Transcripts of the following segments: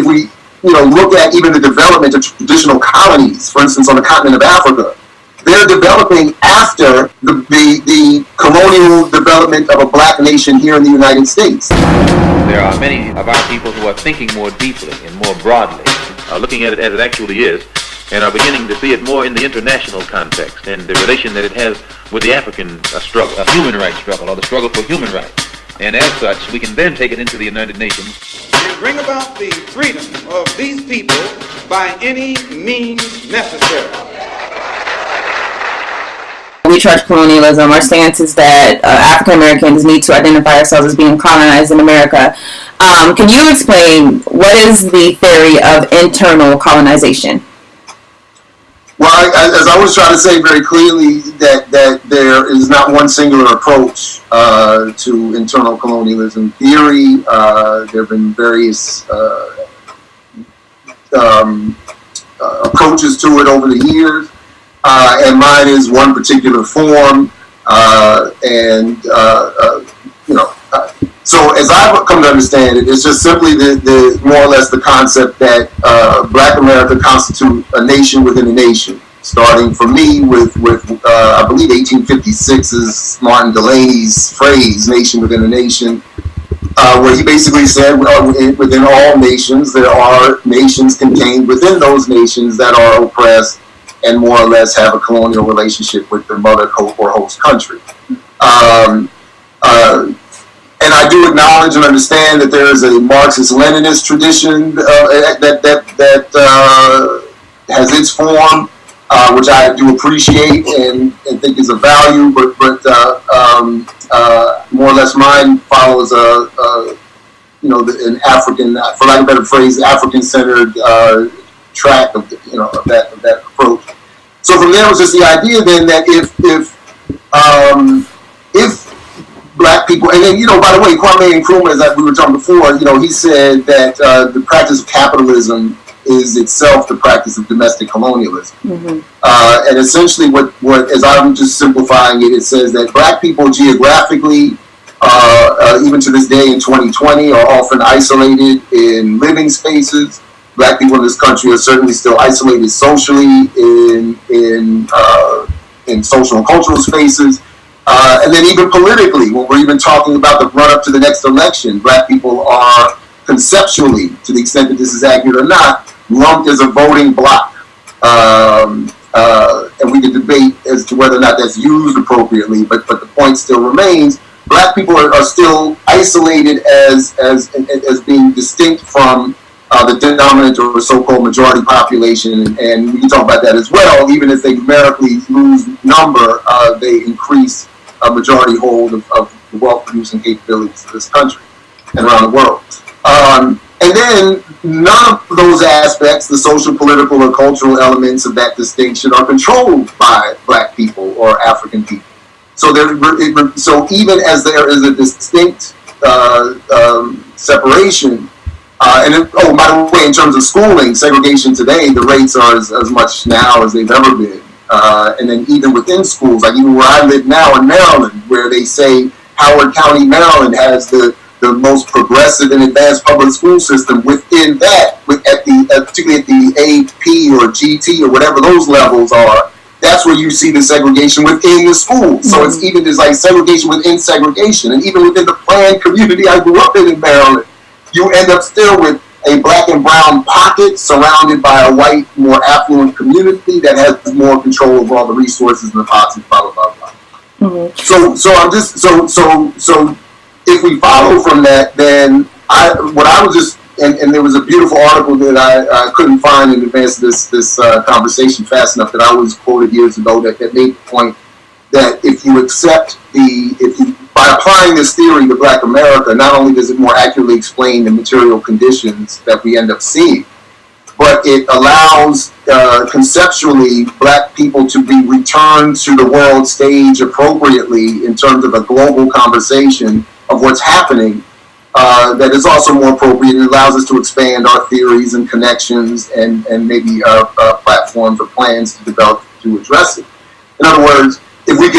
we look at even the development of traditional colonies, for instance, on the continent of Africa, they're developing after the colonial development of a black nation here in the United States. There are many of our people who are thinking more deeply and more broadly, looking at it as it actually is, and are beginning to see it more in the international context and the relation that it has with the African struggle, a human rights struggle, or the struggle for human rights. And as such, we can then take it into the United Nations. And bring about the freedom of these people by any means necessary. We charge colonialism. Our stance is that African Americans need to identify ourselves as being colonized in America. Can you explain what is the theory of internal colonization? Well, as I was trying to say very clearly, that there is not one singular approach to internal colonialism theory. There have been various approaches to it over the years, and mine is one particular form. So as I've come to understand it, it's just simply the more or less the concept that Black America constitutes a nation within a nation, starting for me with I believe 1856's Martin Delaney's phrase, nation within a nation, where he basically said within all nations, there are nations contained within those nations that are oppressed and more or less have a colonial relationship with the mother or host country. And I do acknowledge and understand that there is a Marxist-Leninist tradition that has its form, which I do appreciate and think is of value, but more or less mine follows an African, for lack of a better phrase, African-centered track of that approach. So from there was just the idea then that if Black people, and then, by the way, Kwame Nkrumah, as we were talking before, he said that the practice of capitalism is itself the practice of domestic colonialism. Mm-hmm. And essentially what, as I'm just simplifying it, it says that Black people geographically, even to this day in 2020, are often isolated in living spaces. Black people in this country are certainly still isolated socially in social and cultural spaces. And then even politically, when we're even talking about the run-up to the next election, Black people are conceptually, to the extent that this is accurate or not, lumped as a voting bloc. And we can debate as to whether or not that's used appropriately, but the point still remains, Black people are still isolated as being distinct from the dominant or so-called majority population, and we can talk about that as well. Even if they numerically lose number, they increase a majority hold of the wealth-producing capabilities of this country and around the world. And then none of those aspects, the social, political, or cultural elements of that distinction, are controlled by Black people or African people. So even as there is a distinct separation, by the way, in terms of schooling, segregation today, the rates are as much now as they've ever been. And then even within schools, like even where I live now in Maryland, where they say Howard County, Maryland has the most progressive and advanced public school system. Within that, particularly at the AP or GT or whatever those levels are, that's where you see the segregation within the schools. So it's even there's like segregation within segregation. And even within the planned community I grew up in Maryland, you end up still with a Black and brown pocket surrounded by a white, more affluent community that has more control over all the resources and the pockets, blah, blah, blah, blah. Mm-hmm. So I'm just, so if we follow from that, then and there was a beautiful article that I couldn't find in advance of this conversation fast enough that I was quoted years ago that made the point that if you accept by applying this theory to Black America, not only does it more accurately explain the material conditions that we end up seeing, but it allows conceptually Black people to be returned to the world stage appropriately in terms of a global conversation of what's happening. That is also more appropriate. It allows us to expand our theories and connections and maybe platforms or plans to develop to address it. In other words, if we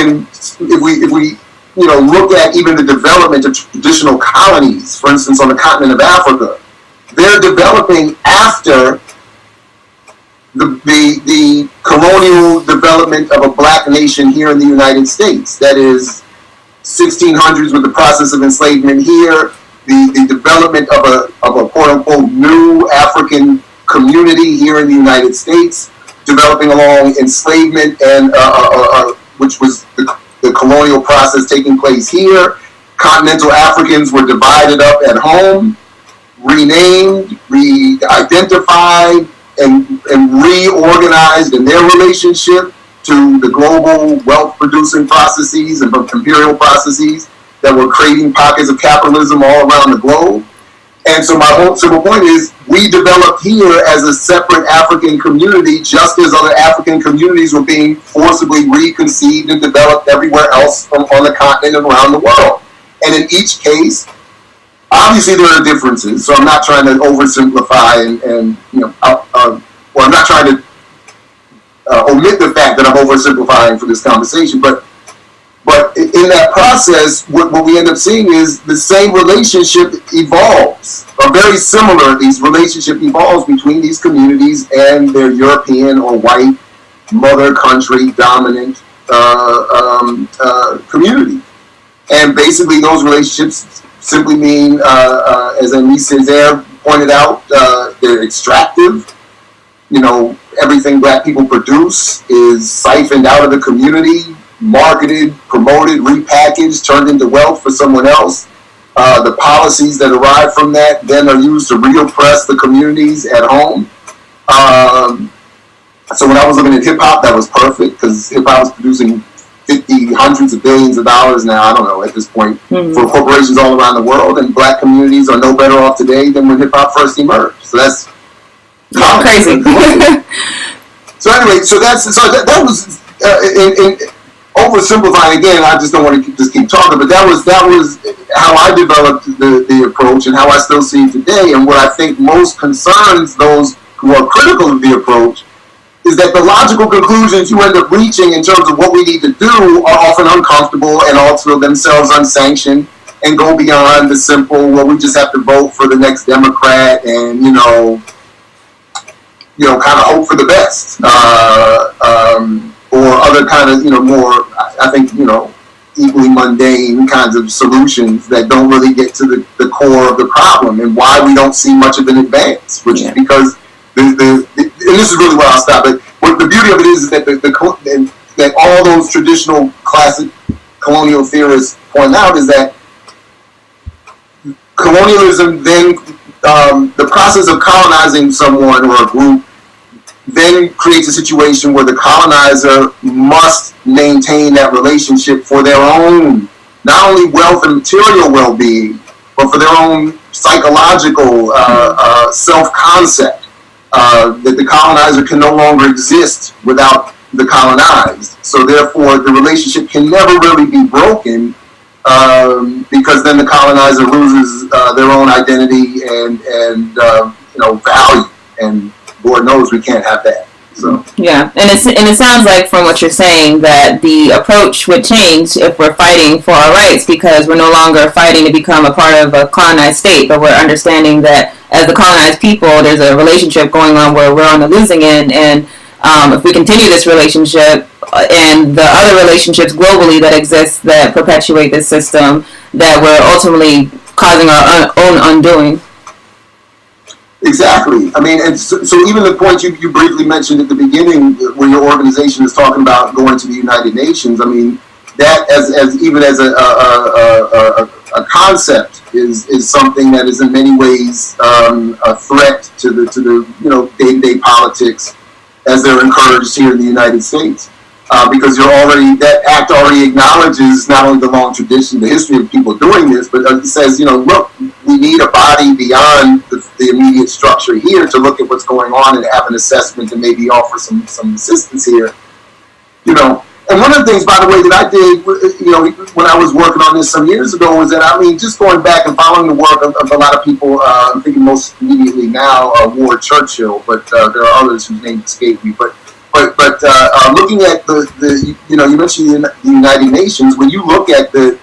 look at even the development of traditional colonies, for instance, on the continent of Africa, they're developing after the colonial development of a black nation here in the United States. That is 1600s with the process of enslavement here, the development of a quote unquote new African community here in the United States, developing along enslavement and which was the colonial process taking place here. Continental Africans were divided up at home, renamed, re-identified, and reorganized in their relationship to the global wealth-producing processes and imperial processes that were creating pockets of capitalism all around the globe. And so my whole simple point is, we developed here as a separate African community, just as other African communities were being forcibly reconceived and developed everywhere else on the continent and around the world. And in each case, obviously there are differences, so I'm not trying to oversimplify and or I'm not trying to omit the fact that I'm oversimplifying for this conversation, but in that process, what we end up seeing is the same relationship evolves, or very similar, these relationship evolves between these communities and their European or white mother country dominant community. And basically those relationships simply mean, as Anise Césaire pointed out, they're extractive. You know, everything black people produce is siphoned out of the community, marketed, promoted, repackaged, turned into wealth for someone else. The policies that arrive from that then are used to reoppress the communities at home. So when I was looking at hip-hop, that was perfect, because hip-hop was producing hundreds of billions of dollars now, I don't know, at this point, for corporations all around the world, and black communities are no better off today than when hip-hop first emerged. So that's crazy. So anyway, that was in oversimplifying again. I just don't want to just keep talking, but that was how I developed the approach and how I still see it today. And what I think most concerns those who are critical of the approach is that the logical conclusions you end up reaching in terms of what we need to do are often uncomfortable and also themselves unsanctioned and go beyond the simple, well, we just have to vote for the next Democrat and, kind of hope for the best, or other kind of, more, I think, equally mundane kinds of solutions that don't really get to the core of the problem and why we don't see much of an advance, which is because and this is really where I'll stop. But what the beauty of it is that that all those traditional classic colonial theorists point out is that colonialism then, the process of colonizing someone or a group then creates a situation where the colonizer must maintain that relationship for their own, not only wealth and material well-being, but for their own psychological self-concept. That the colonizer can no longer exist without the colonized. So therefore, the relationship can never really be broken, because then the colonizer loses their own identity and value. And Lord knows we can't have that. So. Yeah, and it sounds like from what you're saying that the approach would change if we're fighting for our rights, because we're no longer fighting to become a part of a colonized state, but we're understanding that as the colonized people, there's a relationship going on where we're on the losing end, and if we continue this relationship and the other relationships globally that exist that perpetuate this system, that we're ultimately causing our own undoing. Exactly. I mean, and so even the point you briefly mentioned at the beginning, where your organization is talking about going to the United Nations, I mean, that as even as a concept is something that is in many ways a threat to the day-to-day politics as they're encouraged here in the United States. Because that act already acknowledges not only the long tradition, the history of people doing this, but it says, look, we need a body beyond the immediate structure here to look at what's going on and have an assessment and maybe offer some assistance here. And one of the things, by the way, that I did, when I was working on this some years ago, was that, just going back and following the work of a lot of people, I'm thinking most immediately now, Ward Churchill, but there are others whose names escape me, but looking at you mentioned the United Nations. When you look at the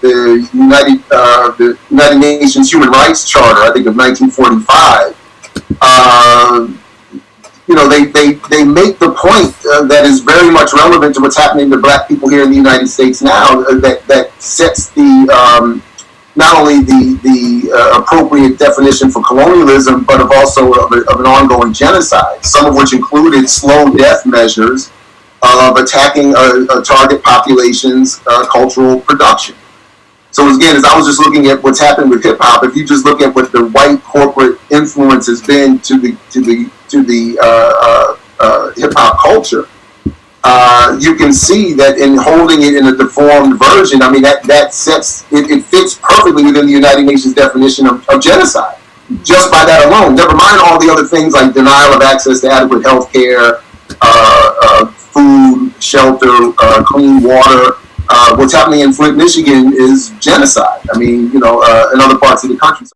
United Nations Human Rights Charter, I think of 1945, They make the point that is very much relevant to what's happening to black people here in the United States now, that sets the not only the appropriate definition for colonialism, but of also of an ongoing genocide, some of which included slow death measures of attacking target populations' cultural production. So again, as I was just looking at what's happened with hip hop, if you just look at what the white corporate influence has been to the hip hop culture, you can see that in holding it in a deformed version, I mean that sets it fits perfectly within the United Nations definition of genocide, just by that alone. Never mind all the other things like denial of access to adequate health care, food, shelter, clean water. What's happening in Flint, Michigan is genocide. I mean, in other parts of the country.